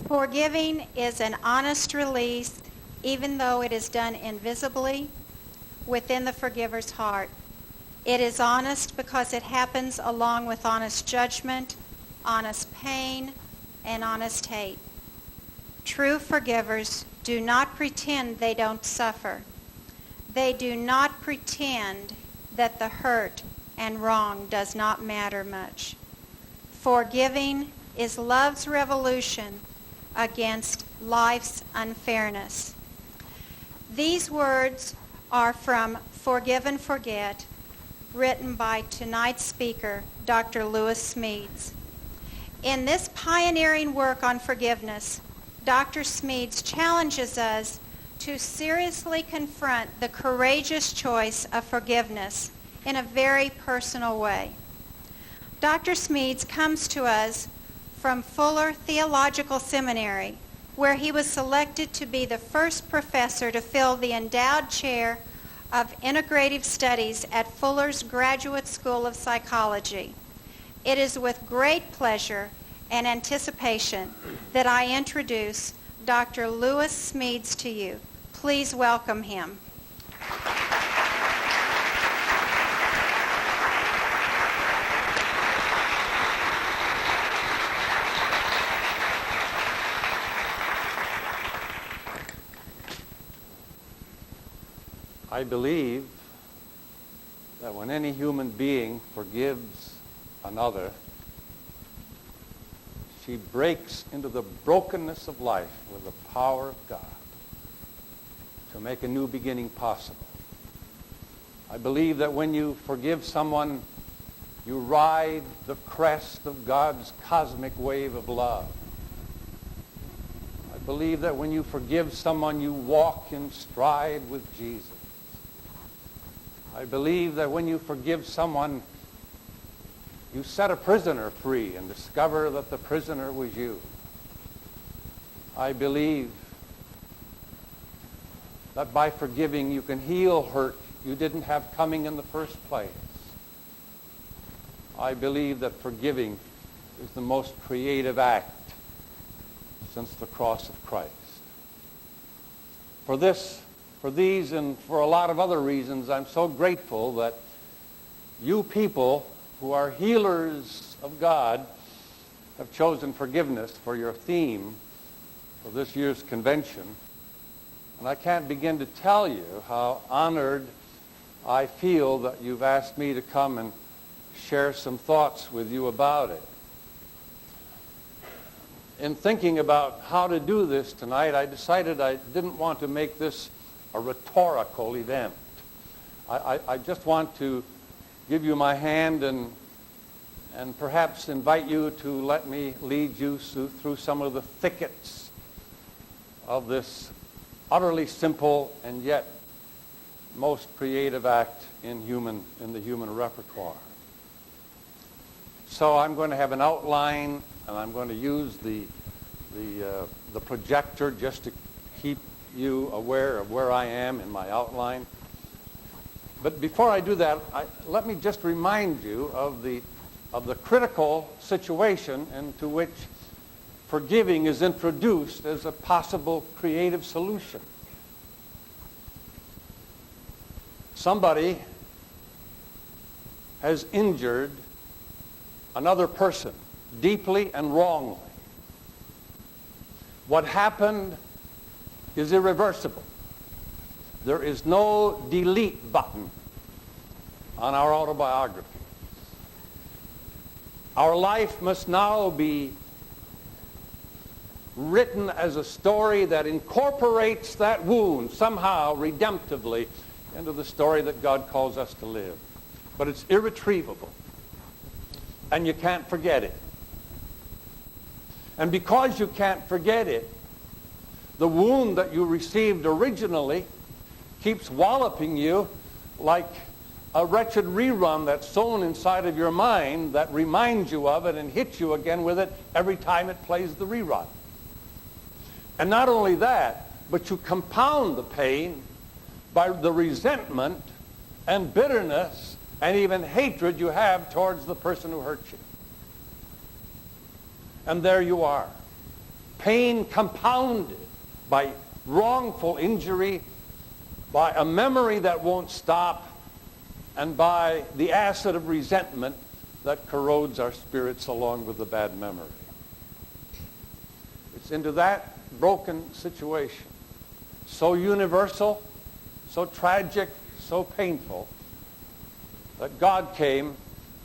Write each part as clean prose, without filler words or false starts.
Forgiving is an honest release, even though it is done invisibly within the forgiver's heart. It is honest because it happens along with honest judgment, honest pain, and honest hate. True forgivers do not pretend they don't suffer. They do not pretend that the hurt and wrong does not matter much. Forgiving is love's revolution against life's unfairness. These words are from Forgive and Forget, written by tonight's speaker, Dr. Lewis Smeades. In this pioneering work on forgiveness, Dr. Smeades challenges us to seriously confront the courageous choice of forgiveness in a very personal way. Dr. Smeades comes to us from Fuller Theological Seminary, where he was selected to be the first professor to fill the endowed chair of integrative studies at Fuller's Graduate School of Psychology. It is with great pleasure and anticipation that I introduce Dr. Lewis Smeades to you. Please welcome him. I believe that when any human being forgives another, she breaks into the brokenness of life with the power of God to make a new beginning possible. I believe that when you forgive someone, you ride the crest of God's cosmic wave of love. I believe that when you forgive someone, you walk in stride with Jesus. I believe that when you forgive someone, you set a prisoner free and discover that the prisoner was you. I believe that by forgiving you can heal hurt you didn't have coming in the first place. I believe that forgiving is the most creative act since the cross of Christ. For these and for a lot of other reasons, I'm so grateful that you people who are healers of God have chosen forgiveness for your theme for this year's convention. And I can't begin to tell you how honored I feel that you've asked me to come and share some thoughts with you about it. In thinking about how to do this tonight, I decided I didn't want to make this a rhetorical event. I just want to give you my hand and perhaps invite you to let me lead you through some of the thickets of this utterly simple and yet most creative act in the human repertoire. So I'm going to have an outline, and I'm going to use the projector just to keep you aware of where I am in my outline. But before I do that, let me just remind you of the critical situation into which forgiving is introduced as a possible creative solution. Somebody has injured another person deeply and wrongly. What happened is irreversible. There is no delete button on our autobiography. Our life must now be written as a story that incorporates that wound somehow redemptively into the story that God calls us to live. But it's irretrievable, and you can't forget it. And because you can't forget it, the wound that you received originally keeps walloping you like a wretched rerun that's sewn inside of your mind that reminds you of it and hits you again with it every time it plays the rerun. And not only that, but you compound the pain by the resentment and bitterness and even hatred you have towards the person who hurt you. And there you are, pain compounded by wrongful injury, by a memory that won't stop, and by the acid of resentment that corrodes our spirits along with the bad memory. It's into that broken situation, so universal, so tragic, so painful, that God came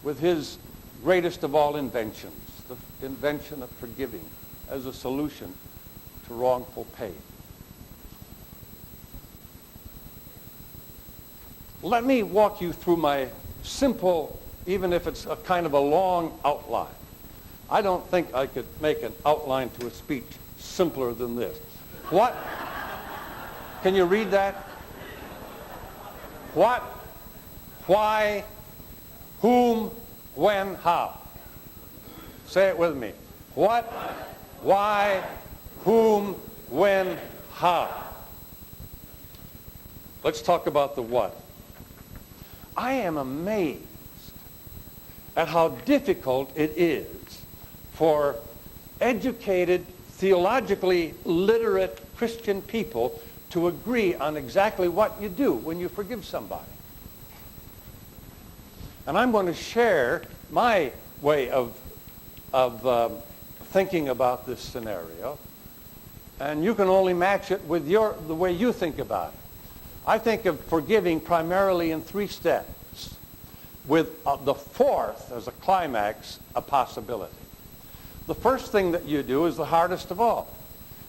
with his greatest of all inventions, the invention of forgiving as a solution to wrongful pain. Let me walk you through my simple, even if it's a kind of a long outline. I don't think I could make an outline to a speech simpler than this. What? Can you read that? What, why, whom, when, how? Say it with me. What, why, whom, when, how? Let's talk about the what. I am amazed at how difficult it is for educated, theologically literate Christian people to agree on exactly what you do when you forgive somebody. And I'm going to share my way of thinking about this scenario, and you can only match it with the way you think about it. I think of forgiving primarily in 3 steps, with the fourth as a climax, a possibility. The first thing that you do is the hardest of all.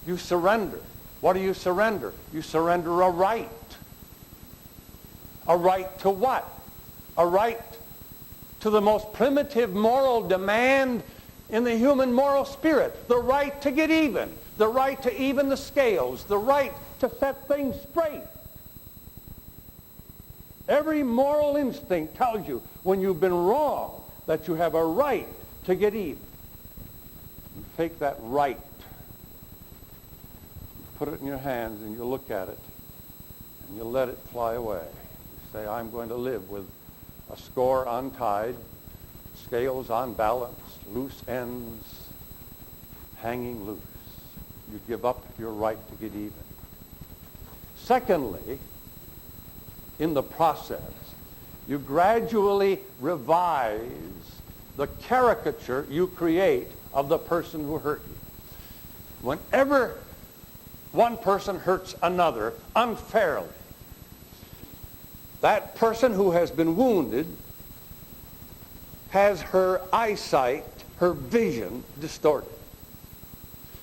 You surrender. What do you surrender? You surrender a right. A right to what? A right to the most primitive moral demand in the human moral spirit. The right to get even. The right to even the scales. The right to set things straight. Every moral instinct tells you when you've been wrong that you have a right to get even. You take that right, you put it in your hands, and you look at it, and you let it fly away. You say, I'm going to live with a score untied, scales unbalanced, loose ends hanging loose. You give up your right to get even. Secondly, in the process, you gradually revise the caricature you create of the person who hurt you. Whenever one person hurts another unfairly, that person who has been wounded has her eyesight, her vision distorted.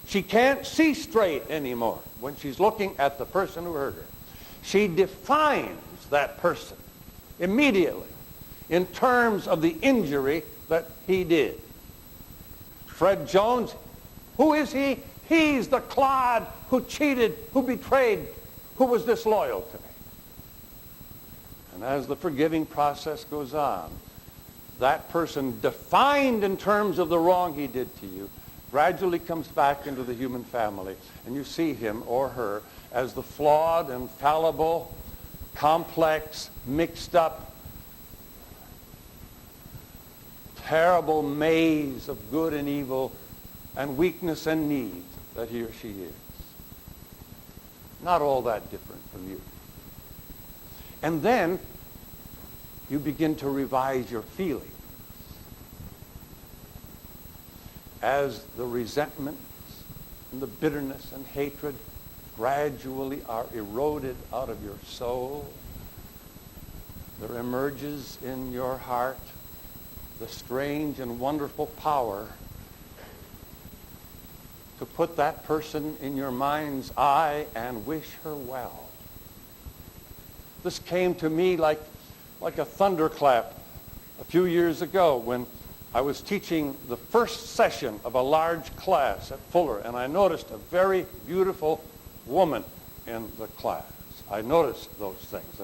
She can't see straight anymore when she's looking at the person who hurt her. She defines that person immediately in terms of the injury that he did. Fred Jones, who is he? He's the clod who cheated, who betrayed, who was disloyal to me. And as the forgiving process goes on, that person defined in terms of the wrong he did to you gradually comes back into the human family, and you see him or her as the flawed and fallible, complex, mixed up, terrible maze of good and evil and weakness and need that he or she is. Not all that different from you. And then you begin to revise your feelings as the resentments and the bitterness and hatred gradually are eroded out of your soul. There emerges in your heart the strange and wonderful power to put that person in your mind's eye and wish her well. This came to me like a thunderclap a few years ago when I was teaching the first session of a large class at Fuller, and I noticed a very beautiful woman in the class. I noticed those things.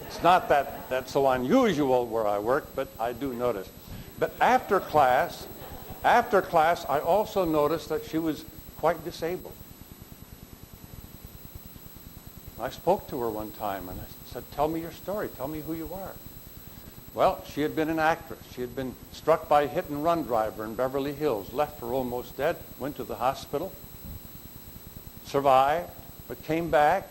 It's not that that's so unusual where I work, but I do notice. But after class, I also noticed that she was quite disabled. I spoke to her one time and I said, tell me your story. Tell me who you are. Well, she had been an actress. She had been struck by a hit-and-run driver in Beverly Hills, left her almost dead, went to the hospital, survived, but came back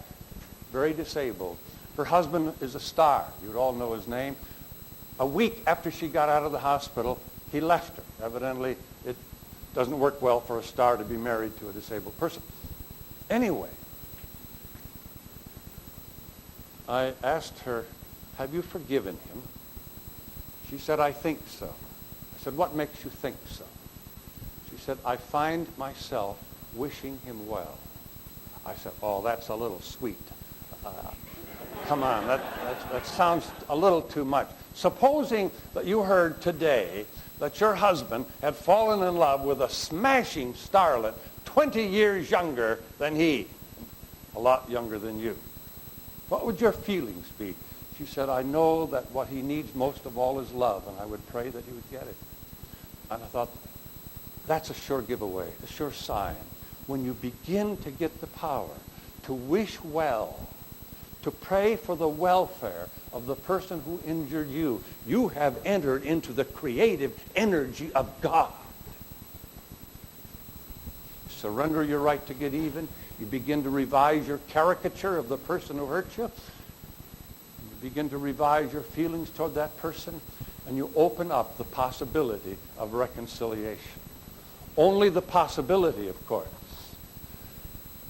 very disabled. Her husband is a star. You'd all know his name. A week after she got out of the hospital, he left her. Evidently, it doesn't work well for a star to be married to a disabled person. Anyway, I asked her, have you forgiven him? She said, I think so. I said, what makes you think so? She said, I find myself wishing him well. I said, oh, that's a little sweet. Come on, that sounds a little too much. Supposing that you heard today that your husband had fallen in love with a smashing starlet 20 years younger than he, a lot younger than you. What would your feelings be? She said, I know that what he needs most of all is love, and I would pray that he would get it. And I thought, that's a sure giveaway, a sure sign. When you begin to get the power to wish well, to pray for the welfare of the person who injured you, you have entered into the creative energy of God. Surrender your right to get even. You begin to revise your caricature of the person who hurt you. You begin to revise your feelings toward that person, and you open up the possibility of reconciliation. Only the possibility, of course,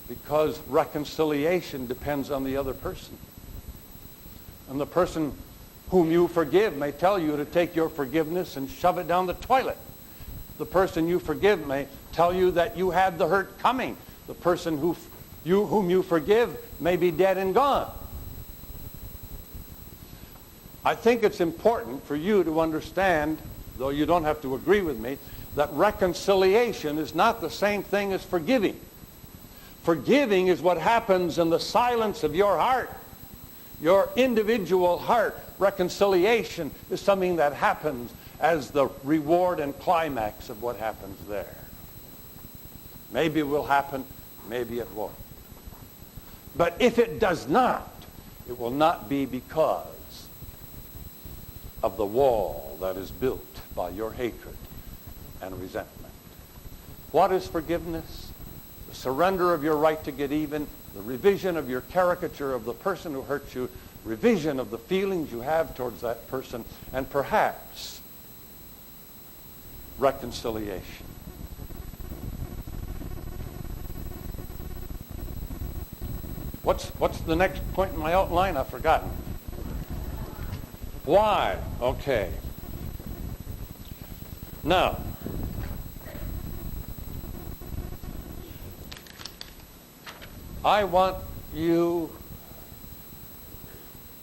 because reconciliation depends on the other person. And the person whom you forgive may tell you to take your forgiveness and shove it down the toilet. The person you forgive may tell you that you had the hurt coming. The person whom you forgive may be dead and gone. I think it's important for you to understand, though you don't have to agree with me, that reconciliation is not the same thing as forgiving. Forgiving is what happens in the silence of your heart, your individual heart. Reconciliation is something that happens as the reward and climax of what happens there. Maybe it will happen, maybe it won't. But if it does not, it will not be because of the wall that is built by your hatred and resentment. What is forgiveness? The surrender of your right to get even, the revision of your caricature of the person who hurt you, revision of the feelings you have towards that person, and perhaps reconciliation. What's the next point in my outline? I've forgotten. Why? Okay. Now, I want you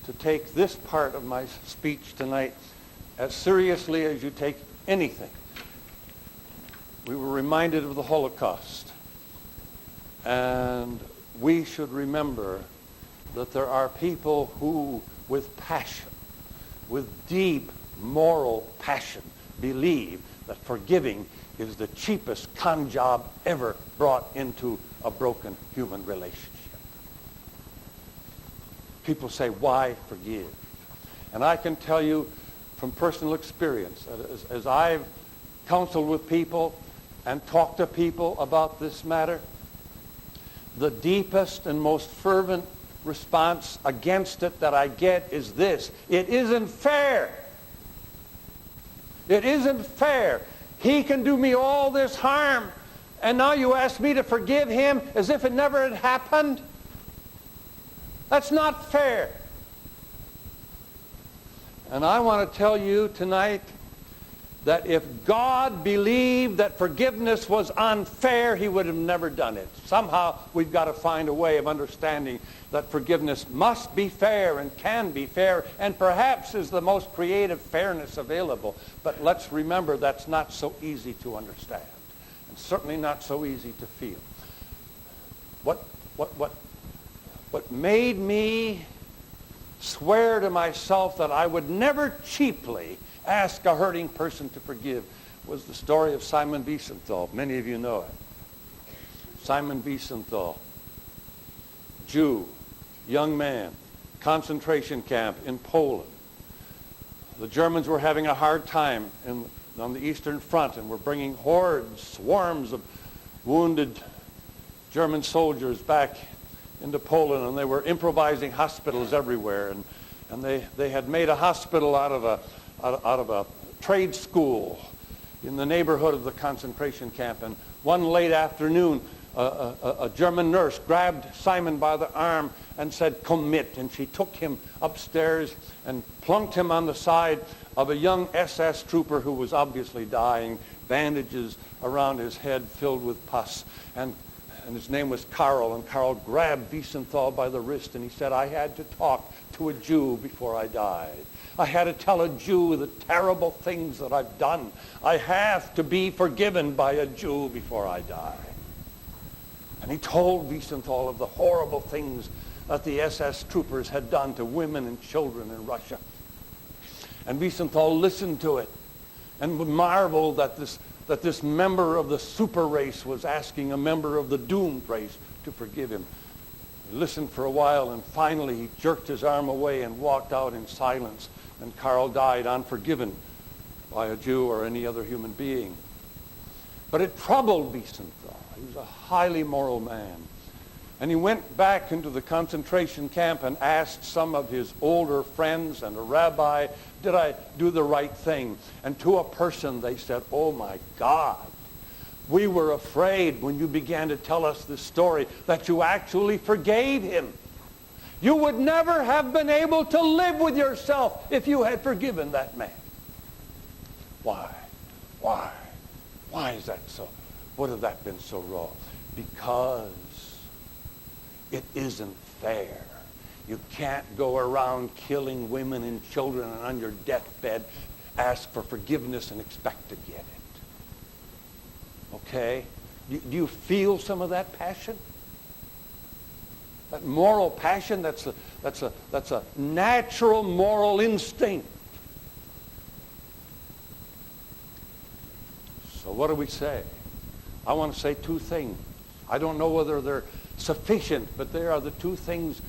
to take this part of my speech tonight as seriously as you take anything. We were reminded of the Holocaust, and we should remember that there are people who, with passion, with deep moral passion, believe that forgiving is the cheapest con job ever brought into a broken human relationship. People say, why forgive? And I can tell you from personal experience, as I've counseled with people and talked to people about this matter, the deepest and most fervent response against it that I get is this: it isn't fair. It isn't fair. He can do me all this harm, and now you ask me to forgive him as if it never had happened? That's not fair. And I want to tell you tonight that if God believed that forgiveness was unfair, he would have never done it. Somehow we've got to find a way of understanding that forgiveness must be fair and can be fair and perhaps is the most creative fairness available. But let's remember that's not so easy to understand and certainly not so easy to feel. What made me swear to myself that I would never cheaply ask a hurting person to forgive was the story of Simon Wiesenthal. Many of you know it. Simon Wiesenthal, Jew, young man, concentration camp in Poland. The Germans were having a hard time on the Eastern Front and were bringing hordes, swarms of wounded German soldiers back into Poland, and they were improvising hospitals everywhere. And they had made a hospital out of a trade school in the neighborhood of the concentration camp. And one late afternoon, a German nurse grabbed Simon by the arm and said, "Commit." And she took him upstairs and plunked him on the side of a young SS trooper who was obviously dying, bandages around his head filled with pus. And his name was Karl. And Karl grabbed Wiesenthal by the wrist and he said, "I had to talk to a Jew before I died. I had to tell a Jew the terrible things that I've done. I have to be forgiven by a Jew before I die." And he told Wiesenthal of the horrible things that the SS troopers had done to women and children in Russia. And Wiesenthal listened to it and marveled that this member of the super race was asking a member of the doomed race to forgive him. He listened for a while, and finally he jerked his arm away and walked out in silence. And Karl died unforgiven by a Jew or any other human being. But it troubled Wiesenthal. He was a highly moral man. And he went back into the concentration camp and asked some of his older friends and a rabbi, "Did I do the right thing?" And to a person they said, "Oh my God, we were afraid when you began to tell us this story that you actually forgave him. You would never have been able to live with yourself if you had forgiven that man." Why? Why is that so? Would have that been so wrong? Because it isn't fair. You can't go around killing women and children and on your deathbed ask for forgiveness and expect to get it. Okay? Do you feel some of that passion? That moral passion, that's a natural moral instinct. So what do we say? I want to say two things. I don't know whether they're sufficient, but they are the two things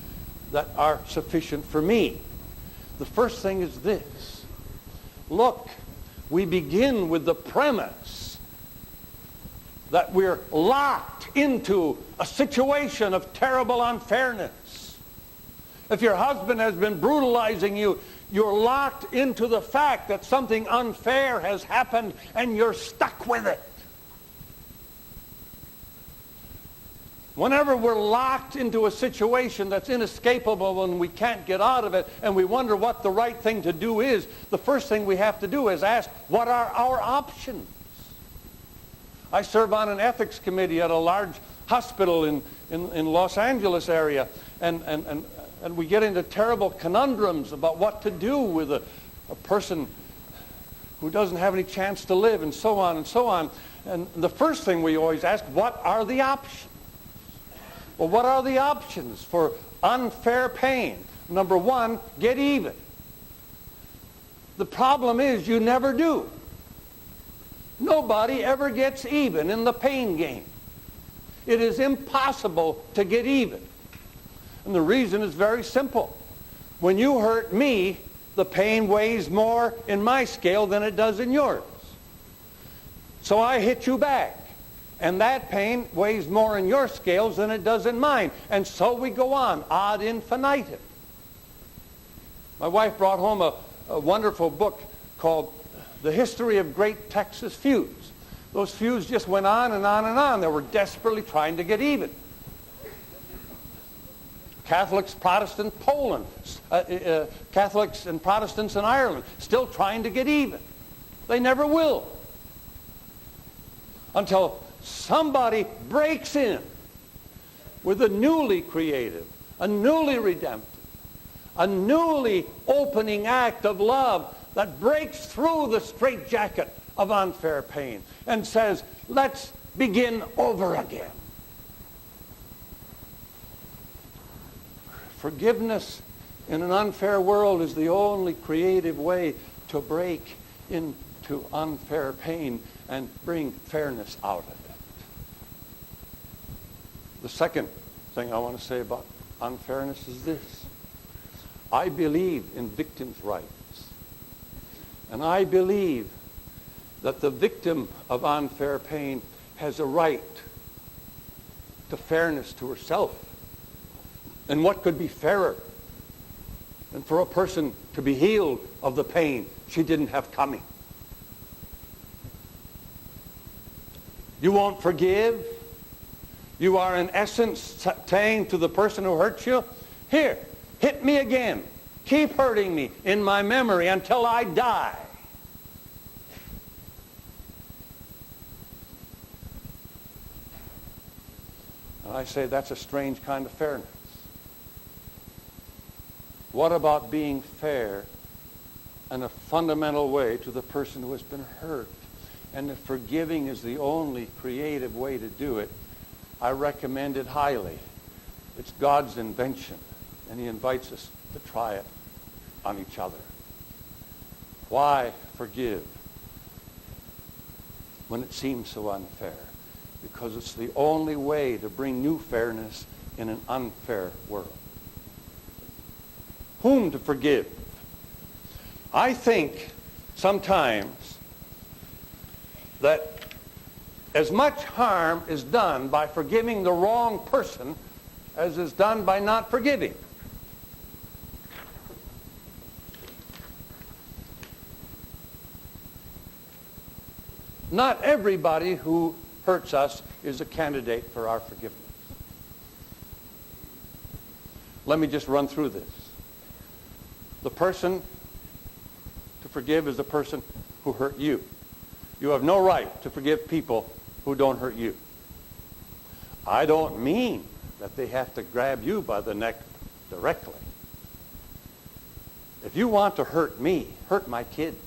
that are sufficient for me. The first thing is this. Look, we begin with the premise that we're locked into a situation of terrible unfairness. If your husband has been brutalizing you, you're locked into the fact that something unfair has happened and you're stuck with it. Whenever we're locked into a situation that's inescapable and we can't get out of it and we wonder what the right thing to do is, the first thing we have to do is ask, what are our options? I serve on an ethics committee at a large hospital in Los Angeles area, and we get into terrible conundrums about what to do with a person who doesn't have any chance to live, and so on and so on. And the first thing we always ask, what are the options? Well, what are the options for unfair pain? Number one, get even. The problem is you never do. Nobody ever gets even in the pain game. It is impossible to get even. And the reason is very simple. When you hurt me, the pain weighs more in my scale than it does in yours. So I hit you back. And that pain weighs more in your scales than it does in mine. And so we go on, ad infinitum. My wife brought home a wonderful book called The History of Great Texas Feuds. Those feuds just went on and on and on. They were desperately trying to get even. Catholics, Protestant Poland, Catholics and Protestants in Ireland, still trying to get even. They never will. Until somebody breaks in with a newly creative, a newly redemptive, a newly opening act of love that breaks through the straitjacket of unfair pain and says, let's begin over again. Forgiveness in an unfair world is the only creative way to break into unfair pain and bring fairness out of it. The second thing I want to say about unfairness is this. I believe in victims' rights. And I believe that the victim of unfair pain has a right to fairness to herself. And what could be fairer than for a person to be healed of the pain she didn't have coming? You won't forgive? You are in essence saying to the person who hurt you, here, hit me again. Keep hurting me in my memory until I die. And I say that's a strange kind of fairness. What about being fair in a fundamental way to the person who has been hurt? And if forgiving is the only creative way to do it, I recommend it highly. It's God's invention, and he invites us to try it on each other. Why forgive when it seems so unfair? Because it's the only way to bring new fairness in an unfair world. Whom to forgive? I think sometimes that as much harm is done by forgiving the wrong person as is done by not forgiving. Not everybody who hurts us is a candidate for our forgiveness. Let me just run through this. The person to forgive is the person who hurt you. You have no right to forgive people who don't hurt you. I don't mean that they have to grab you by the neck directly. If you want to hurt me, hurt my kids.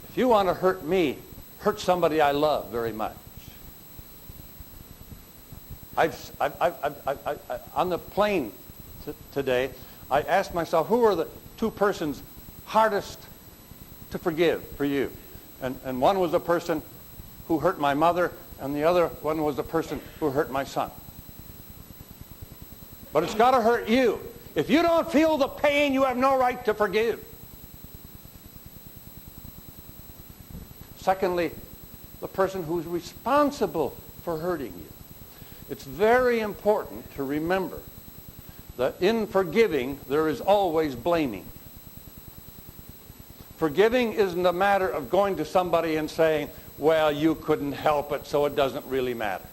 If you want to hurt me, hurt somebody I love very much. On the plane today, I asked myself, who are the two persons hardest to forgive for you? And one was a person who hurt my mother, and the other one was the person who hurt my son. But it's got to hurt you. If you don't feel the pain, you have no right to forgive. Secondly, the person who's responsible for hurting you. It's very important to remember that in forgiving, there is always blaming. Forgiving isn't a matter of going to somebody and saying, well, you couldn't help it, so it doesn't really matter.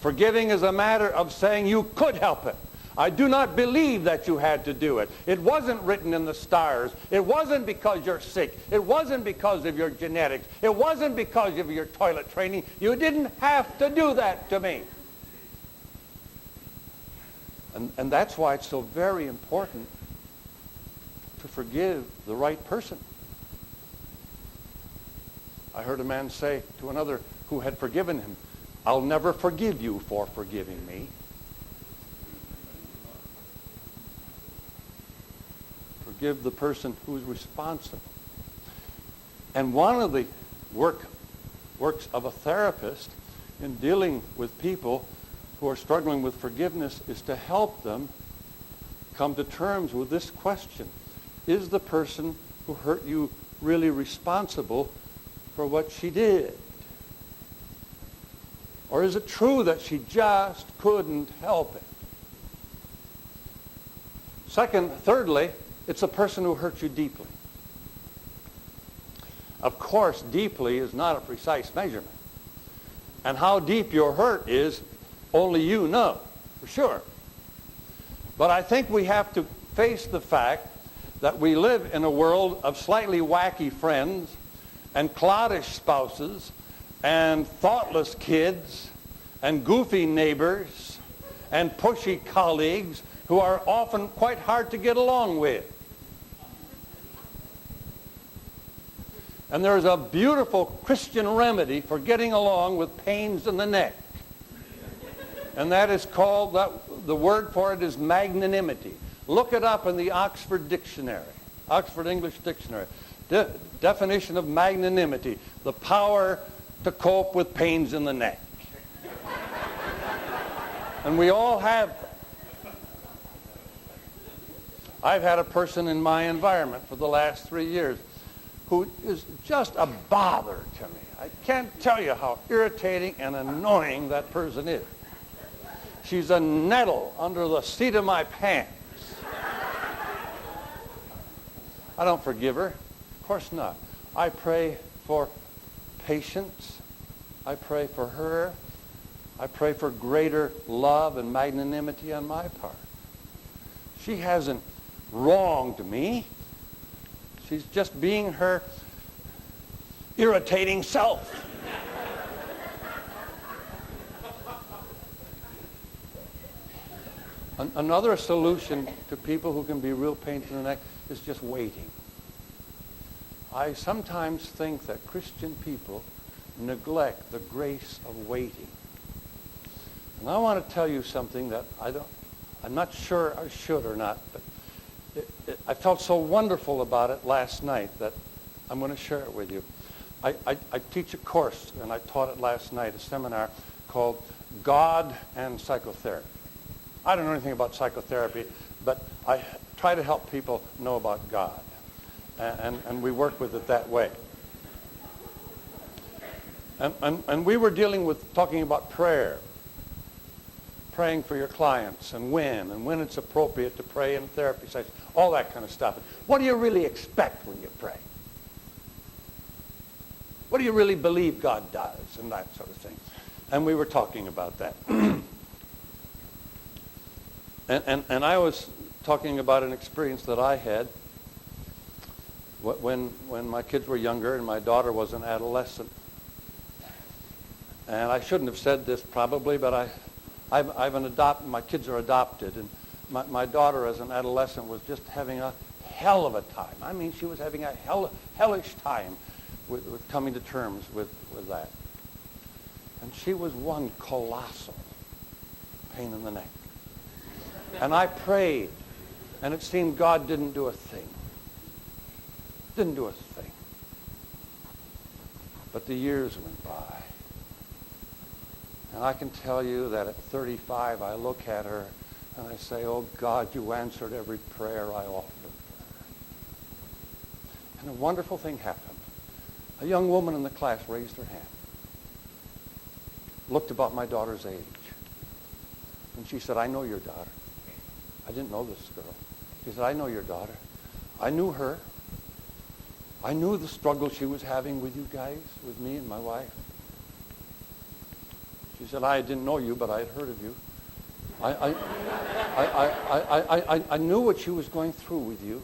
Forgiving is a matter of saying you could help it. I do not believe that you had to do it. It wasn't written in the stars. It wasn't because you're sick. It wasn't because of your genetics. It wasn't because of your toilet training. You didn't have to do that to me. And that's why it's so very important to forgive the right person. I heard a man say to another who had forgiven him, I'll never forgive you for forgiving me. Forgive the person who's responsible. And one of the works of a therapist in dealing with people who are struggling with forgiveness is to help them come to terms with this question. Is the person who hurt you really responsible for what she did? Or is it true that she just couldn't help it? Thirdly, it's a person who hurt you deeply. Of course, deeply is not a precise measurement. And how deep your hurt is, only you know, for sure. But I think we have to face the fact that we live in a world of slightly wacky friends and cloddish spouses and thoughtless kids and goofy neighbors and pushy colleagues who are often quite hard to get along with. And there is a beautiful Christian remedy for getting along with pains in the neck. And that is called, the word for it is magnanimity. Look it up in the Oxford Dictionary, Oxford English Dictionary. Definition of magnanimity, the power to cope with pains in the neck. And we all have them. I've had a person in my environment for the last 3 years who is just a bother to me. I can't tell you how irritating and annoying that person is. She's a nettle under the seat of my pants. I don't forgive her. Of course not. I pray for patience. I pray for her. I pray for greater love and magnanimity on my part. She hasn't wronged me. She's just being her irritating self. Another solution to people who can be real pain in the neck is just waiting. I sometimes think that Christian people neglect the grace of waiting. And I want to tell you something that I'm not sure I should or not, but I felt so wonderful about it last night that I'm going to share it with you. I teach a course, and I taught it last night, a seminar called God and Psychotherapy. I don't know anything about psychotherapy, but I try to help people know about God. And we work with it that way. And we were talking about prayer. Praying for your clients and when it's appropriate to pray in a therapy session, all that kind of stuff. What do you really expect when you pray? What do you really believe God does and that sort of thing? And we were talking about that. and I was talking about an experience that I had when my kids were younger and my daughter was an adolescent. And I shouldn't have said this probably, but my kids are adopted, and my daughter as an adolescent was just having a hell of a time. I mean, she was having a hellish time with coming to terms with that. And she was one colossal pain in the neck. And I prayed, and it seemed God didn't do a thing. Didn't do a thing. But the years went by. And I can tell you that at 35, I look at her and I say, oh God, you answered every prayer I offered. And a wonderful thing happened. A young woman in the class raised her hand, looked about my daughter's age, and she said, I know your daughter. I didn't know this girl. She said, I know your daughter. I knew her. I knew the struggle she was having with you guys, with me and my wife. She said, I didn't know you, but I had heard of you. I knew what she was going through with you.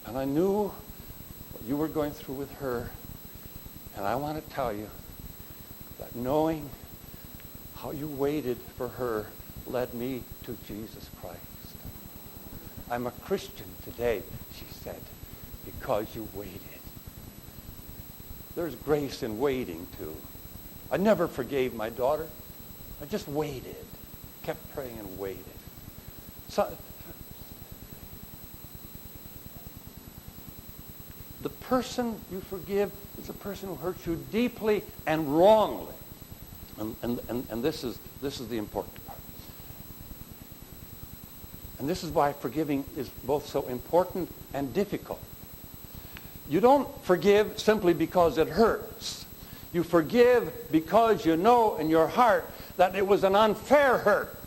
And I knew what you were going through with her. And I want to tell you that knowing how you waited for her led me to Jesus Christ. I'm a Christian today, she said, because you waited. There's grace in waiting, too. I never forgave my daughter. I just waited, kept praying and waited. So, the person you forgive is a person who hurts you deeply and wrongly. And this is the important part. And this is why forgiving is both so important and difficult. You don't forgive simply because it hurts. You forgive because you know in your heart that it was an unfair hurt.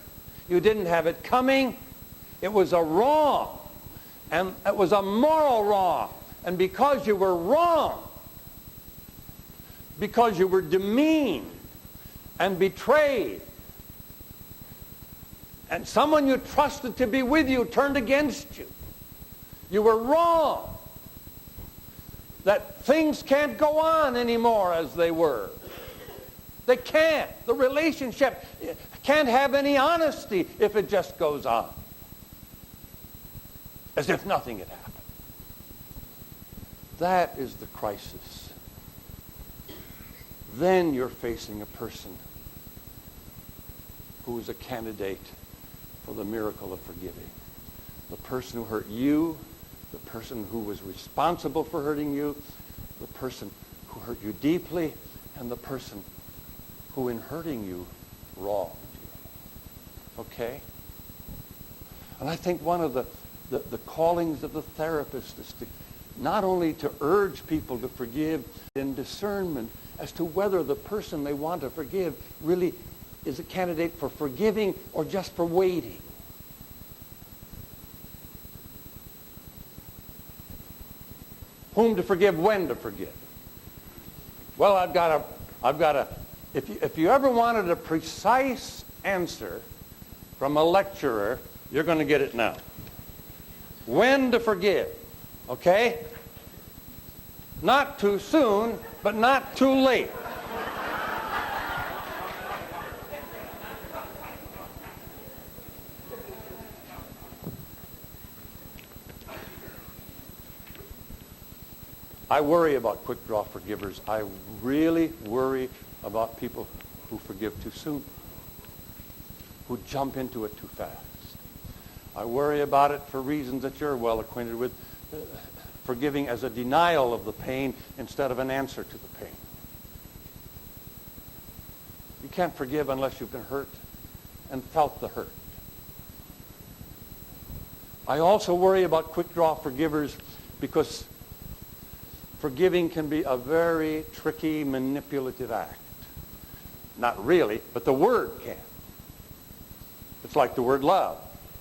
You didn't have it coming. It was a wrong. And it was a moral wrong. And because you were wrong, because you were demeaned and betrayed, and someone you trusted to be with you turned against you, you were wrong. That things can't go on anymore as they were. They can't. The relationship can't have any honesty if it just goes on. As if nothing had happened. That is the crisis. Then you're facing a person who is a candidate for the miracle of forgiving. The person who hurt you, the person who was responsible for hurting you, the person who hurt you deeply, and the person who in hurting you wronged you. Okay? And I think one of the callings of the therapist is not only to urge people to forgive, in discernment as to whether the person they want to forgive really is a candidate for forgiving or just for waiting. Whom to forgive, when to forgive. Well, I've got a, if you ever wanted a precise answer from a lecturer, you're going to get it now. When to forgive, okay? Not too soon, but not too late. I worry about quick draw forgivers. I really worry about people who forgive too soon, who jump into it too fast. I worry about it for reasons that you're well acquainted with. Forgiving as a denial of the pain instead of an answer to the pain. You can't forgive unless you've been hurt and felt the hurt. I also worry about quick draw forgivers because forgiving can be a very tricky, manipulative act. Not really, but the word can. It's like the word love.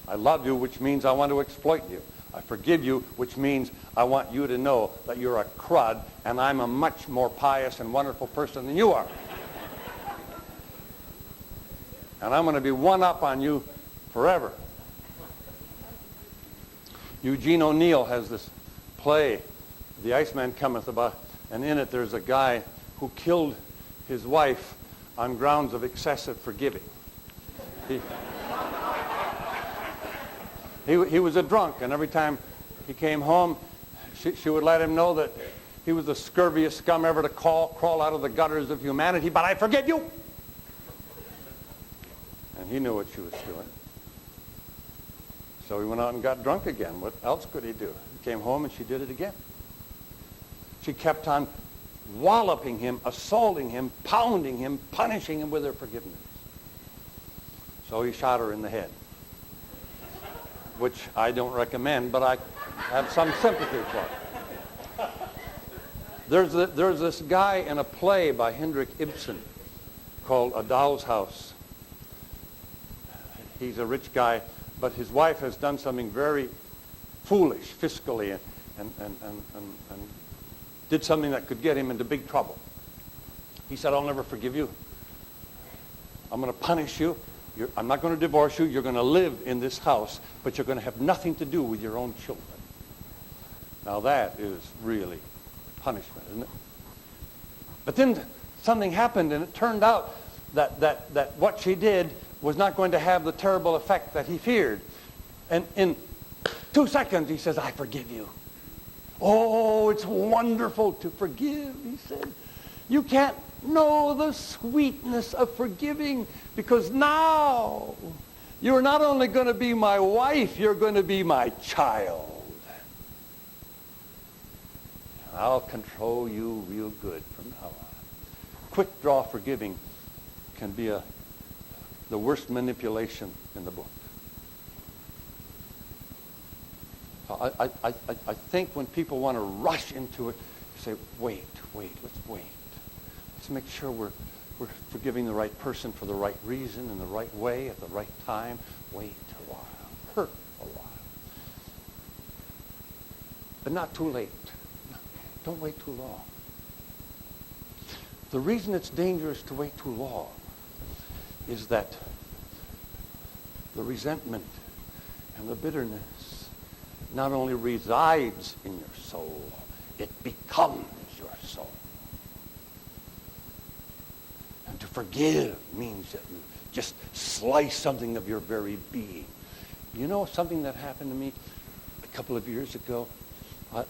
I love you, which means I want to exploit you. I forgive you, which means I want you to know that you're a crud and I'm a much more pious and wonderful person than you are. And I'm going to be one up on you forever. Eugene O'Neill has this play, The Iceman Cometh, about, and in it there's a guy who killed his wife on grounds of excessive forgiving. He was a drunk, and every time he came home, she would let him know that he was the scurviest scum ever to crawl out of the gutters of humanity, but I forgive you. And he knew what she was doing. So he went out and got drunk again. What else could he do? He came home and she did it again. She kept on walloping him, assaulting him, pounding him, punishing him with her forgiveness. So he shot her in the head, which I don't recommend, but I have some sympathy for. There's this guy in a play by Henrik Ibsen called A Doll's House. He's a rich guy, but his wife has done something very foolish fiscally and did something that could get him into big trouble. He said, I'll never forgive you. I'm going to punish you. I'm not going to divorce you. You're going to live in this house, but you're going to have nothing to do with your own children. Now that is really punishment, isn't it? But then something happened, and it turned out that what she did was not going to have the terrible effect that he feared. And in 2 seconds, he says, I forgive you. Oh, it's wonderful to forgive, he said. You can't know the sweetness of forgiving because now you're not only going to be my wife, you're going to be my child. And I'll control you real good from now on. Quick draw forgiving can be the worst manipulation in the book. I think when people want to rush into it, say, wait, let's wait. Let's make sure we're forgiving the right person for the right reason, in the right way, at the right time. Wait a while. Hurt a while. But not too late. Don't wait too long. The reason it's dangerous to wait too long is that the resentment and the bitterness not only resides in your soul, it becomes your soul. And to forgive means that you just slice something of your very being. You know something that happened to me a couple of years ago?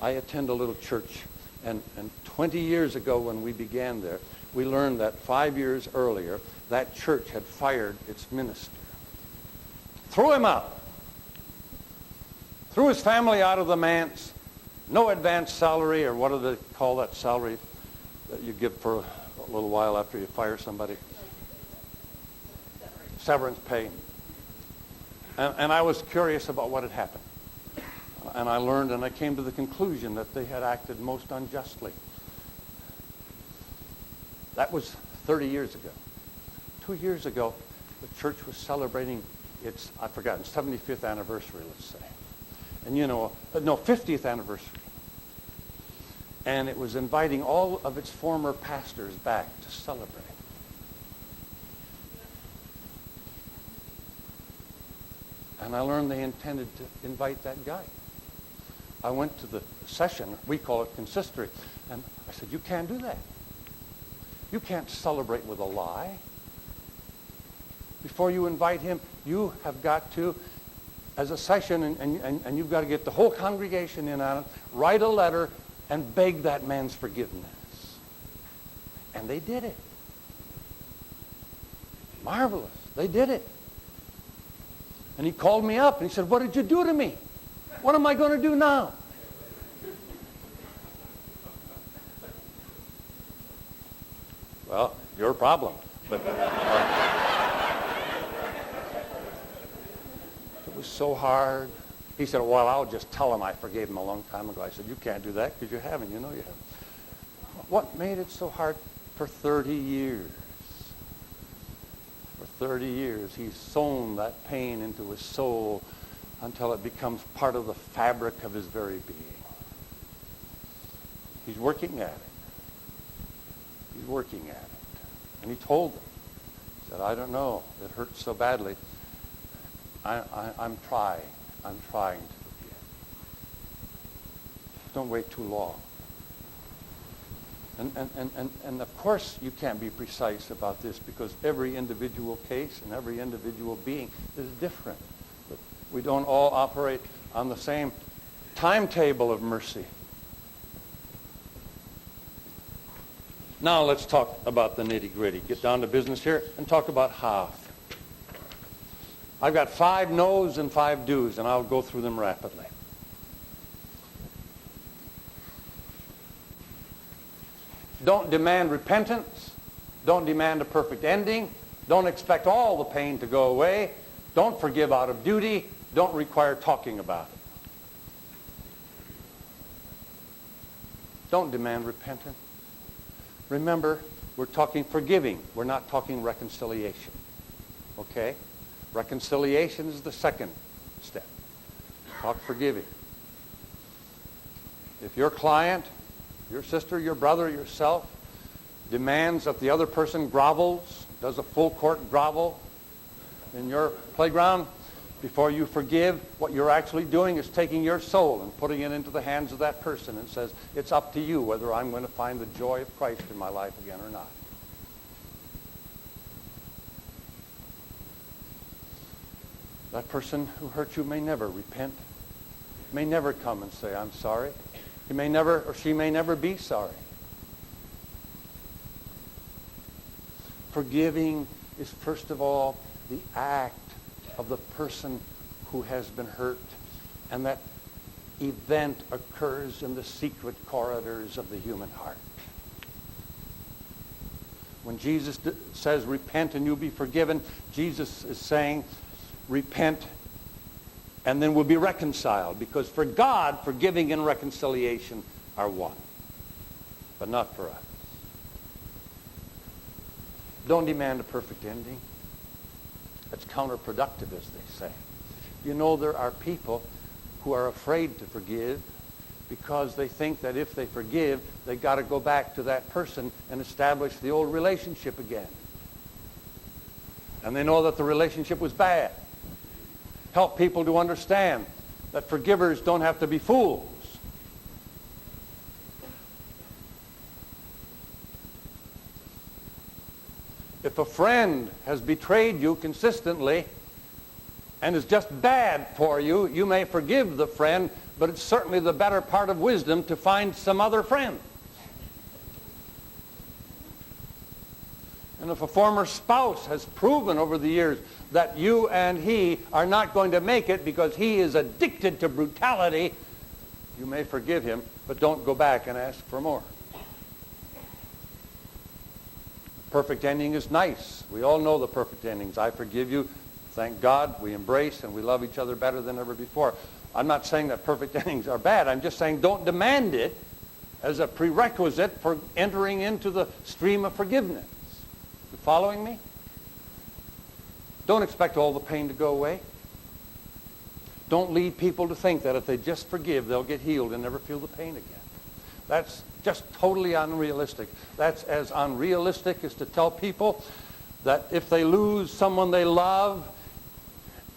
I attend a little church, and 20 years ago when we began there, we learned that 5 years earlier, that church had fired its minister. Threw him out. Threw his family out of the manse. No advance salary, or what do they call that salary that you give for a little while after you fire somebody? Severance pay. And I was curious about what had happened. And I learned and I came to the conclusion that they had acted most unjustly. That was 30 years ago. 2 years ago, the church was celebrating its, I've forgotten, 75th anniversary, let's say. And 50th anniversary. And it was inviting all of its former pastors back to celebrate. And I learned they intended to invite that guy. I went to the session, we call it consistory, and I said, you can't do that. You can't celebrate with a lie. Before you invite him, you have got to, as a session, and you've got to get the whole congregation in on it, write a letter, and beg that man's forgiveness. And they did it. Marvelous. They did it. And he called me up and he said, what did you do to me? What am I going to do now? Well, your problem. But it was so hard. He said, well, I'll just tell him I forgave him a long time ago. I said, you can't do that because you haven't. You know you haven't. What made it so hard? For 30 years. For 30 years, he's sown that pain into his soul until it becomes part of the fabric of his very being. He's working at it. He's working at it. And he told them, he said, I don't know, it hurts so badly. I'm trying to forgive. Don't wait too long. And of course you can't be precise about this because every individual case and every individual being is different. But we don't all operate on the same timetable of mercy. Now let's talk about the nitty-gritty. Get down to business here and talk about how. I've got 5 no's and 5 do's, and I'll go through them rapidly. Don't demand repentance. Don't demand a perfect ending. Don't expect all the pain to go away. Don't forgive out of duty. Don't require talking about it. Don't demand repentance. Remember, we're talking forgiving. We're not talking reconciliation. Okay? Reconciliation is the second step. Talk forgiving. If your client, your sister, your brother, yourself, demands that the other person grovels, does a full court grovel in your playground, before you forgive, what you're actually doing is taking your soul and putting it into the hands of that person and says, it's up to you whether I'm going to find the joy of Christ in my life again or not. That person who hurt you may never repent, may never come and say, I'm sorry. He may never, or she may never be sorry. Forgiving is, first of all, the act of the person who has been hurt. And that event occurs in the secret corridors of the human heart. When Jesus says, repent and you'll be forgiven, Jesus is saying, repent and then we'll be reconciled. Because for God, forgiving and reconciliation are one. But not for us. Don't demand a perfect ending. That's counterproductive, as they say. You know, there are people who are afraid to forgive because they think that if they forgive, they got to go back to that person and establish the old relationship again. And they know that the relationship was bad. Help people to understand that forgivers don't have to be fools. If a friend has betrayed you consistently and is just bad for you, you may forgive the friend, but it's certainly the better part of wisdom to find some other friend. And if a former spouse has proven over the years that you and he are not going to make it because he is addicted to brutality, you may forgive him, but don't go back and ask for more. Perfect ending is nice. We all know the perfect endings. I forgive you. Thank God. We embrace and we love each other better than ever before. I'm not saying that perfect endings are bad. I'm just saying don't demand it as a prerequisite for entering into the stream of forgiveness. You following me? Don't expect all the pain to go away. Don't lead people to think that if they just forgive, they'll get healed and never feel the pain again. That's just totally unrealistic. That's as unrealistic as to tell people that if they lose someone they love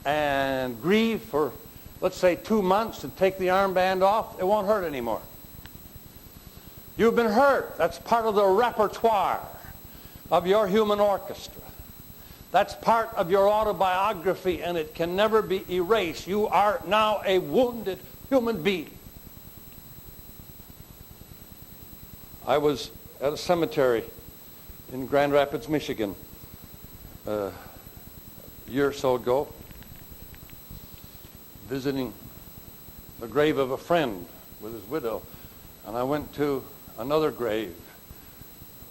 and grieve for, let's say, 2 months and take the armband off, it won't hurt anymore. You've been hurt. That's part of the repertoire of your human orchestra. That's part of your autobiography, and it can never be erased. You are now a wounded human being. I was at a cemetery in Grand Rapids, Michigan, a year or so ago, visiting the grave of a friend with his widow. And I went to another grave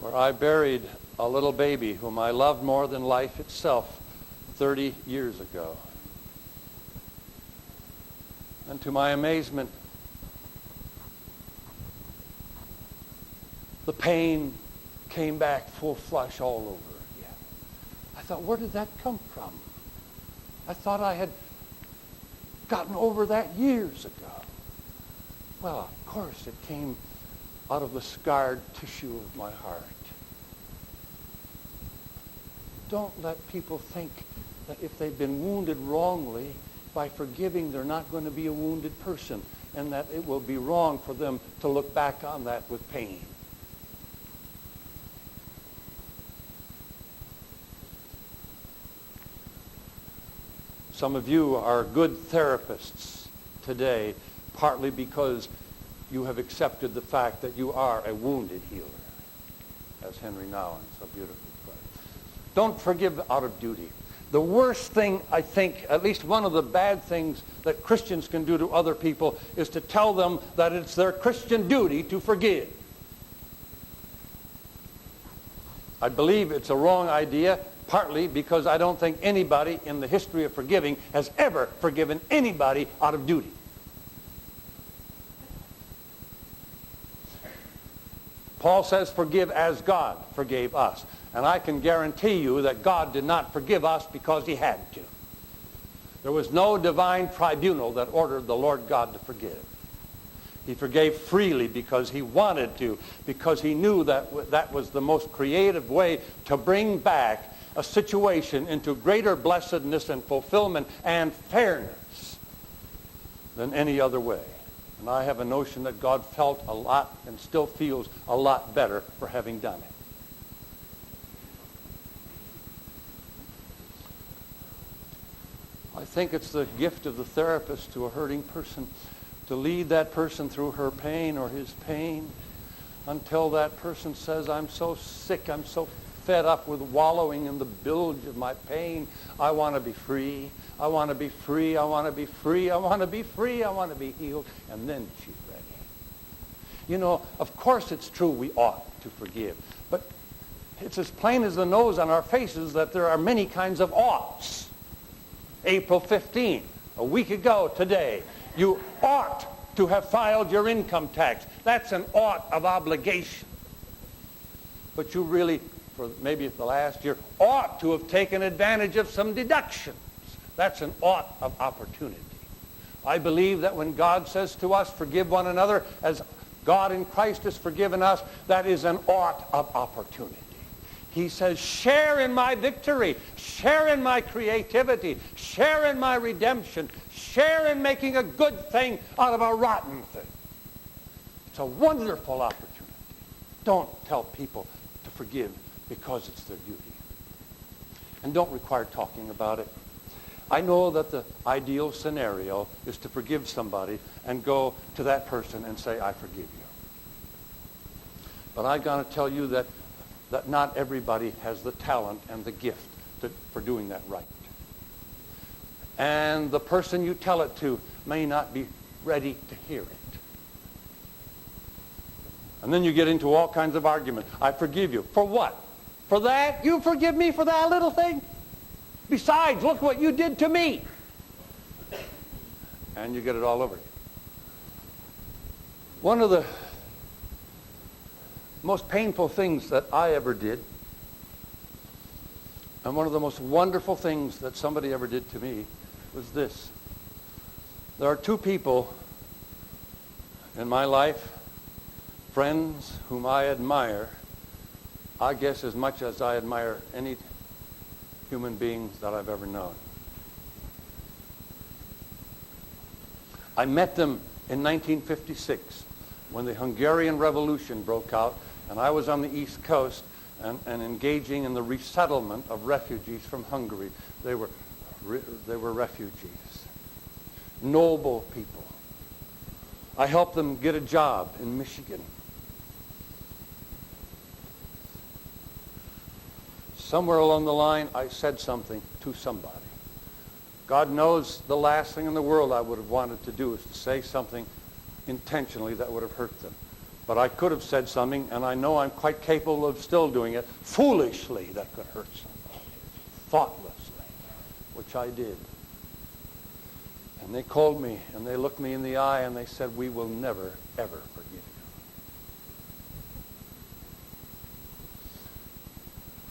where I buried a little baby whom I loved more than life itself 30 years ago. And to my amazement, the pain came back full flush all over again. I thought, where did that come from? I thought I had gotten over that years ago. Well, of course, it came out of the scarred tissue of my heart. Don't let people think that if they've been wounded wrongly, by forgiving, they're not going to be a wounded person, and that it will be wrong for them to look back on that with pain. Some of you are good therapists today, partly because you have accepted the fact that you are a wounded healer, as Henry Nouwen so beautifully put it. Don't forgive out of duty. The worst thing, I think, at least one of the bad things that Christians can do to other people is to tell them that it's their Christian duty to forgive. I believe it's a wrong idea, partly because I don't think anybody in the history of forgiving has ever forgiven anybody out of duty. Paul says, forgive as God forgave us. And I can guarantee you that God did not forgive us because he had to. There was no divine tribunal that ordered the Lord God to forgive. He forgave freely because he wanted to, because he knew that that was the most creative way to bring back a situation into greater blessedness and fulfillment and fairness than any other way. And I have a notion that God felt a lot and still feels a lot better for having done it. I think it's the gift of the therapist to a hurting person to lead that person through her pain or his pain until that person says, I'm so sick, I'm so fed up with wallowing in the bilge of my pain. I want to be free. I want to be free. I want to be free. I want to be free. I want to be healed. And then she's ready. You know, of course it's true we ought to forgive. But it's as plain as the nose on our faces that there are many kinds of oughts. April 15, a week ago today, you ought to have filed your income tax. That's an ought of obligation. But you really, for maybe the last year, ought to have taken advantage of some deductions. That's an ought of opportunity. I believe that when God says to us, forgive one another as God in Christ has forgiven us, that is an ought of opportunity. He says, share in my victory, share in my creativity, share in my redemption, share in making a good thing out of a rotten thing. It's a wonderful opportunity. Don't tell people to forgive because it's their duty. And don't require talking about it. I know that the ideal scenario is to forgive somebody and go to that person and say, I forgive you. But I've got to tell you that not everybody has the talent and the gift for doing that right. And the person you tell it to may not be ready to hear it. And then you get into all kinds of argument. I forgive you. For what? For that? You forgive me for that little thing? Besides, look what you did to me. and you get it all over again. One of the most painful things that I ever did, and one of the most wonderful things that somebody ever did to me, was this. There are two people in my life, friends whom I admire, I guess as much as I admire any human beings that I've ever known. I met them in 1956 when the Hungarian Revolution broke out, and I was on the East Coast and engaging in the resettlement of refugees from Hungary. They were refugees, noble people. I helped them get a job in Michigan. Somewhere along the line, I said something to somebody. God knows the last thing in the world I would have wanted to do is to say something intentionally that would have hurt them. But I could have said something, and I know I'm quite capable of still doing it, foolishly that could hurt somebody, thoughtlessly, which I did. And they called me, and they looked me in the eye, and they said, "We will never, ever forgive you."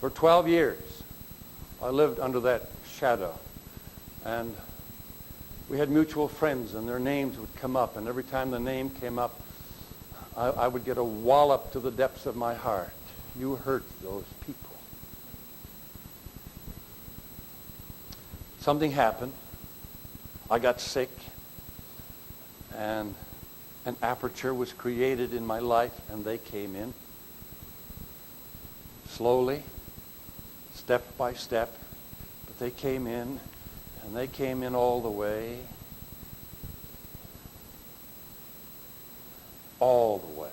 For 12 years, I lived under that shadow. And we had mutual friends, and their names would come up. And every time the name came up, I would get a wallop to the depths of my heart. You hurt those people. Something happened. I got sick. And an aperture was created in my life, and they came in. Slowly, step by step. But they came in. And they came in all the way. All the way.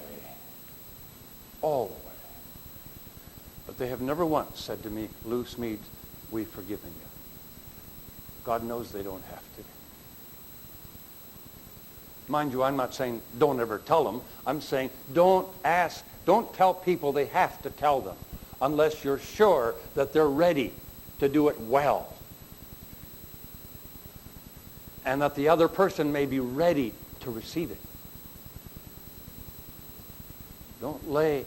All the way. But they have never once said to me, "Lou Smeades, we've forgiven you." God knows they don't have to. Mind you, I'm not saying don't ever tell them. I'm saying don't tell people they have to tell them unless you're sure that they're ready to do it well. And that the other person may be ready to receive it. Don't lay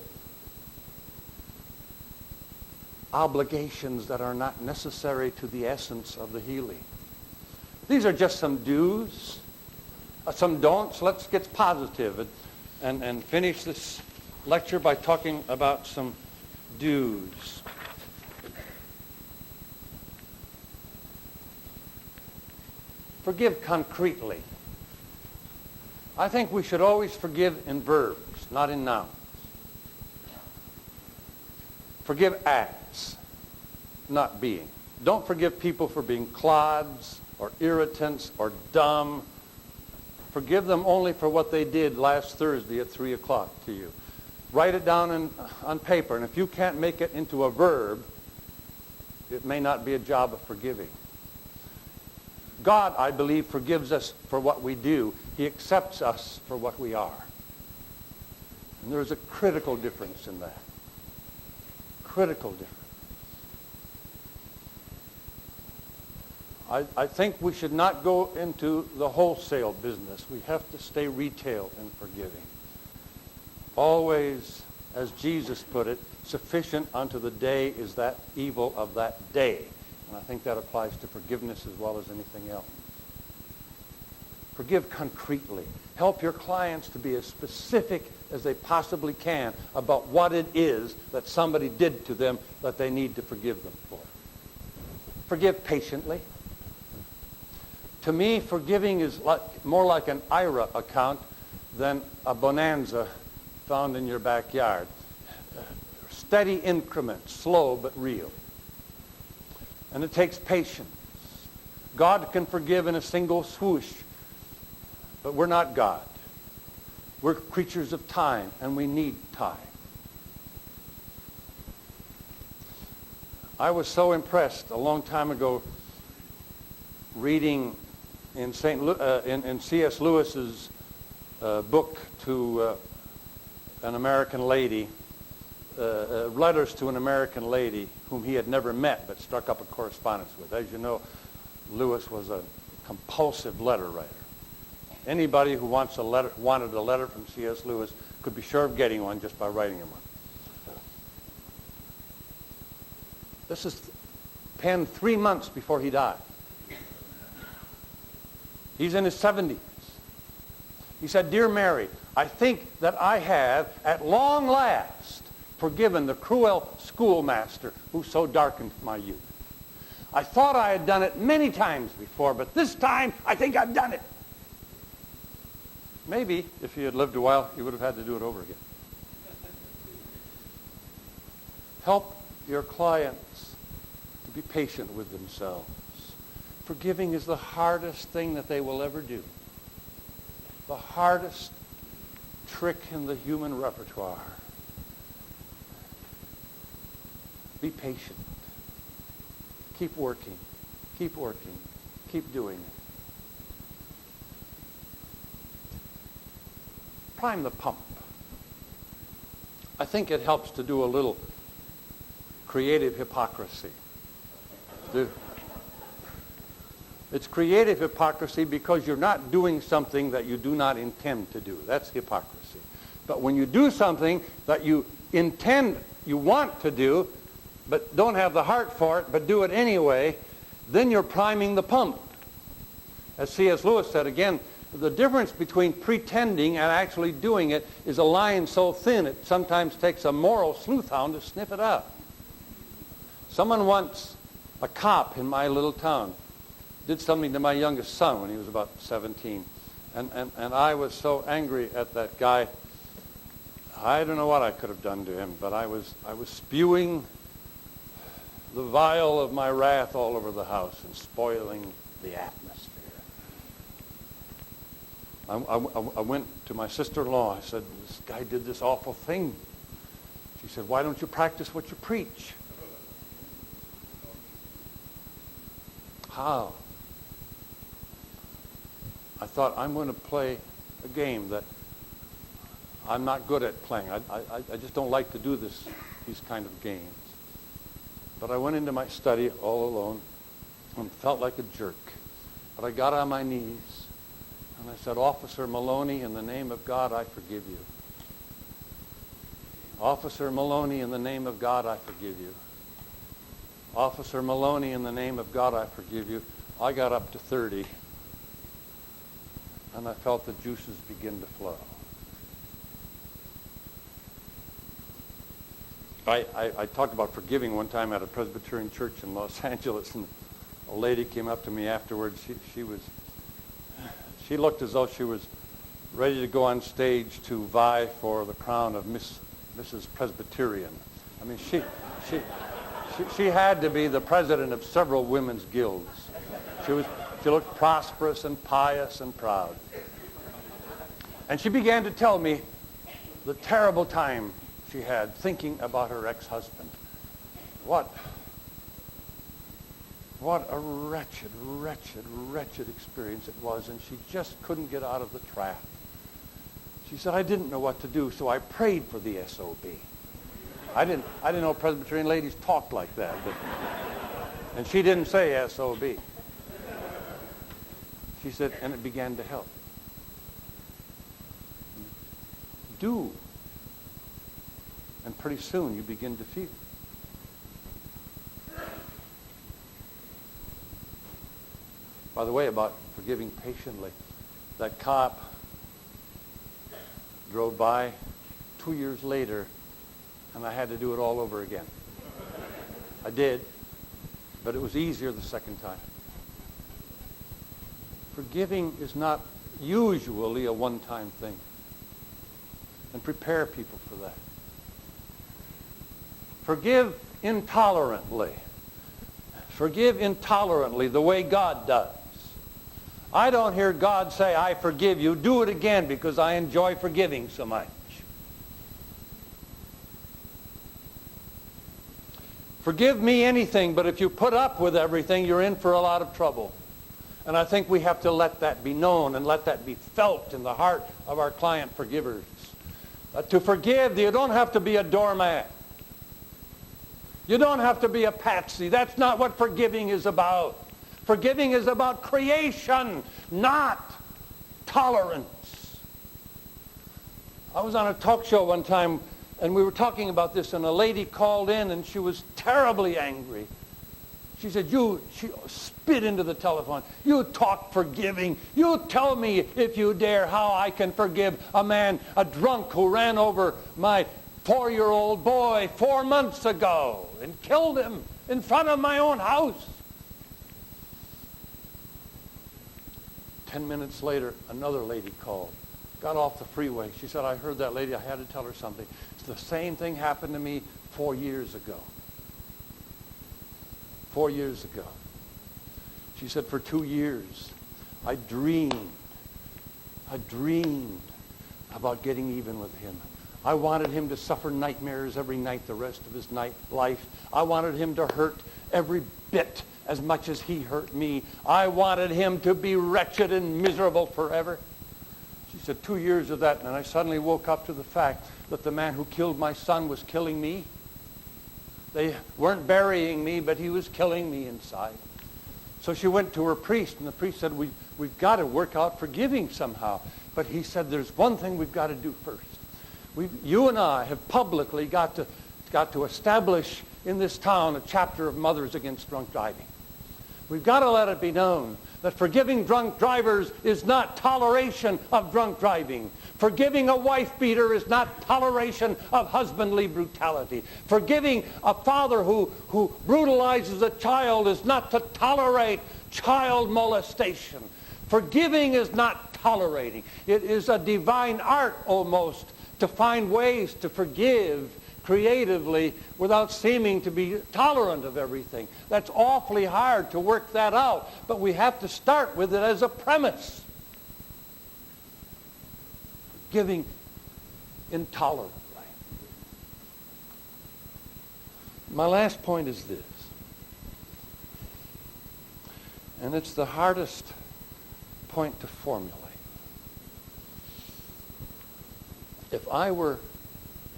obligations that are not necessary to the essence of the healing. These are just some do's, some don'ts. Let's get positive and finish this lecture by talking about some do's. Forgive concretely. I think we should always forgive in verbs, not in nouns. Forgive acts, not being. Don't forgive people for being clods or irritants or dumb. Forgive them only for what they did last Thursday at 3 o'clock to you. Write it down on paper, and if you can't make it into a verb, it may not be a job of forgiving. God, I believe, forgives us for what we do. He accepts us for what we are. And there's a critical difference in that. Critical difference. I think we should not go into the wholesale business. We have to stay retail in forgiving. Always, as Jesus put it, sufficient unto the day is that evil of that day. And I think that applies to forgiveness as well as anything else. Forgive concretely. Help your clients to be as specific as they possibly can about what it is that somebody did to them that they need to forgive them for. Forgive patiently. To me, forgiving is more like an IRA account than a bonanza found in your backyard. Steady increments, slow but real. And it takes patience. God can forgive in a single swoosh, but we're not God. We're creatures of time, and we need time. I was so impressed a long time ago reading in C.S. Lewis's book to an American lady, letters to an American lady whom he had never met but struck up a correspondence with. As you know, Lewis was a compulsive letter writer. Anybody who wanted a letter from C.S. Lewis could be sure of getting one just by writing him one. This is penned 3 months before he died. He's in his 70s. He said, "Dear Mary, I think that I have, at long last, forgiven the cruel schoolmaster who so darkened my youth. I thought I had done it many times before, but this time I think I've done it." Maybe, if he had lived a while, he would have had to do it over again. Help your clients to be patient with themselves. Forgiving is the hardest thing that they will ever do. The hardest trick in the human repertoire. Be patient. Keep working. Keep working. Keep doing it. Prime the pump. I think it helps to do a little creative hypocrisy. It's creative hypocrisy because you're not doing something that you do not intend to do. That's hypocrisy. But when you do something that you want to do, but don't have the heart for it, but do it anyway, then you're priming the pump. As C.S. Lewis said, again, the difference between pretending and actually doing it is a line so thin it sometimes takes a moral sleuthhound to sniff it out. Someone once, a cop in my little town, did something to my youngest son when he was about 17. And I was so angry at that guy. I don't know what I could have done to him, but I was spewing the vial of my wrath all over the house and spoiling the atmosphere. I went to my sister-in-law. I said, "This guy did this awful thing." She said, "Why don't you practice what you preach?" How? I thought, I'm going to play a game that I'm not good at playing. I just don't like to do these kind of games. But I went into my study all alone and felt like a jerk. But I got on my knees and I said, "Officer Maloney, in the name of God, I forgive you. Officer Maloney, in the name of God, I forgive you. Officer Maloney, in the name of God, I forgive you." I got up to 30, and I felt the juices begin to flow. I talked about forgiving one time at a Presbyterian church in Los Angeles, and a lady came up to me afterwards. She looked as though she was ready to go on stage to vie for the crown of Mrs. Presbyterian. I mean, she had to be the president of several women's guilds. She looked prosperous and pious and proud. And she began to tell me the terrible time she had thinking about her ex-husband. What a wretched, wretched, wretched experience it was, and she just couldn't get out of the trap. She said, "I didn't know what to do, so I prayed for the SOB." I didn't know Presbyterian ladies talked like that, and she didn't say SOB. She said, and it began to help. Do. And pretty soon you begin to feel. By the way, about forgiving patiently, that cop drove by 2 years later, and I had to do it all over again. I did, but it was easier the second time. Forgiving is not usually a one-time thing. And prepare people for that. Forgive intolerantly. Forgive intolerantly the way God does. I don't hear God say, "I forgive you. Do it again because I enjoy forgiving so much." Forgive me anything, but if you put up with everything, you're in for a lot of trouble. And I think we have to let that be known and let that be felt in the heart of our client forgivers. To forgive, you don't have to be a doormat. You don't have to be a patsy. That's not what forgiving is about. Forgiving is about creation, not tolerance. I was on a talk show one time, and we were talking about this, and a lady called in, and she was terribly angry. She said, she spit into the telephone. You talk forgiving. You tell me, if you dare, how I can forgive a man, a drunk who ran over my 4-year-old boy 4 months ago and killed him in front of my own house. 10 minutes later, another lady called, got off the freeway. She said, I heard that lady. I had to tell her something. It's the same thing happened to me 4 years ago. 4 years ago. She said, for 2 years, I dreamed about getting even with him. I wanted him to suffer nightmares every night the rest of his life. I wanted him to hurt every bit as much as he hurt me. I wanted him to be wretched and miserable forever. She said, 2 years of that, and I suddenly woke up to the fact that the man who killed my son was killing me. They weren't burying me, but he was killing me inside. So she went to her priest, and the priest said, we've got to work out forgiving somehow. But he said, there's one thing we've got to do first. You and I have publicly got to establish in this town a chapter of Mothers Against Drunk Driving. We've got to let it be known that forgiving drunk drivers is not toleration of drunk driving. Forgiving a wife beater is not toleration of husbandly brutality. Forgiving a father who brutalizes a child is not to tolerate child molestation. Forgiving is not tolerating. It is a divine art almost to find ways to forgive creatively without seeming to be tolerant of everything. That's awfully hard to work that out, but we have to start with it as a premise. Giving intolerantly. My last point is this, and it's the hardest point to formulate. If I were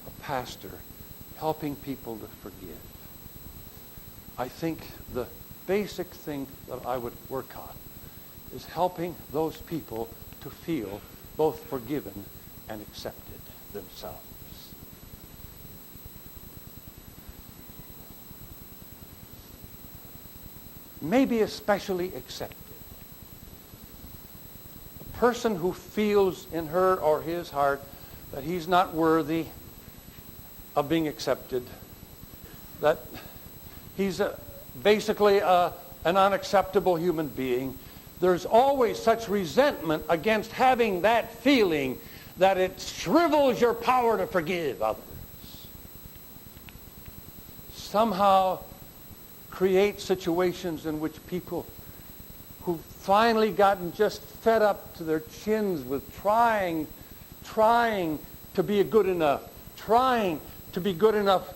a pastor helping people to forgive, I think the basic thing that I would work on is helping those people to feel both forgiven and accepted themselves. Maybe especially accepted. A person who feels in her or his heart that he's not worthy of being accepted, that he's basically an unacceptable human being. There's always such resentment against having that feeling that it shrivels your power to forgive others. Somehow create situations in which people who've finally gotten just fed up to their chins with trying to be good enough, trying to be good enough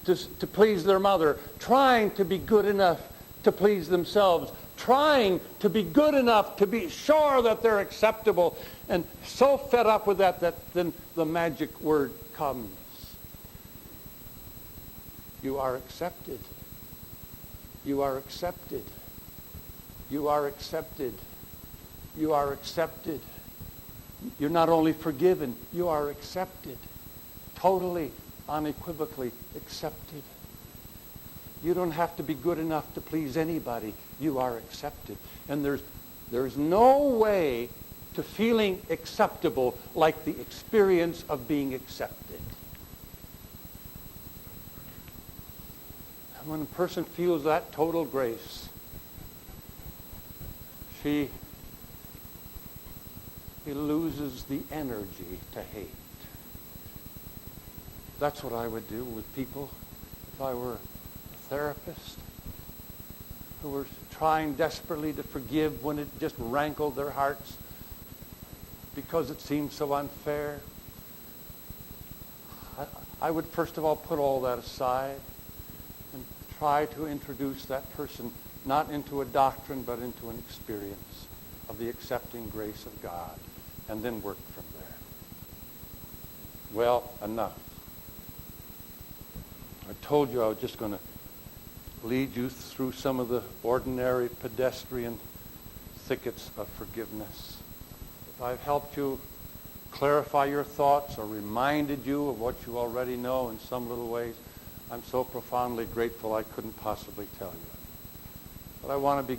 to please their mother, trying to be good enough to please themselves, trying to be good enough to be sure that they're acceptable, and so fed up with that then the magic word comes. You are accepted. You are accepted. You are accepted. You are accepted. You're not only forgiven, you are accepted. Totally, unequivocally accepted. You don't have to be good enough to please anybody. You are accepted. And there's no way to feeling acceptable like the experience of being accepted. And when a person feels that total grace, he loses the energy to hate. That's what I would do with people if I were a therapist who were trying desperately to forgive when it just rankled their hearts because it seemed so unfair. I would first of all put all that aside and try to introduce that person not into a doctrine but into an experience of the accepting grace of God, and then work from there. Well, enough. I told you I was just going to lead you through some of the ordinary pedestrian thickets of forgiveness. if I've helped you clarify your thoughts or reminded you of what you already know in some little ways, I'm so profoundly grateful I couldn't possibly tell you. But I want to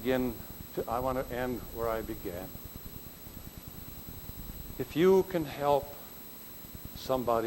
end where I began. If you can help somebody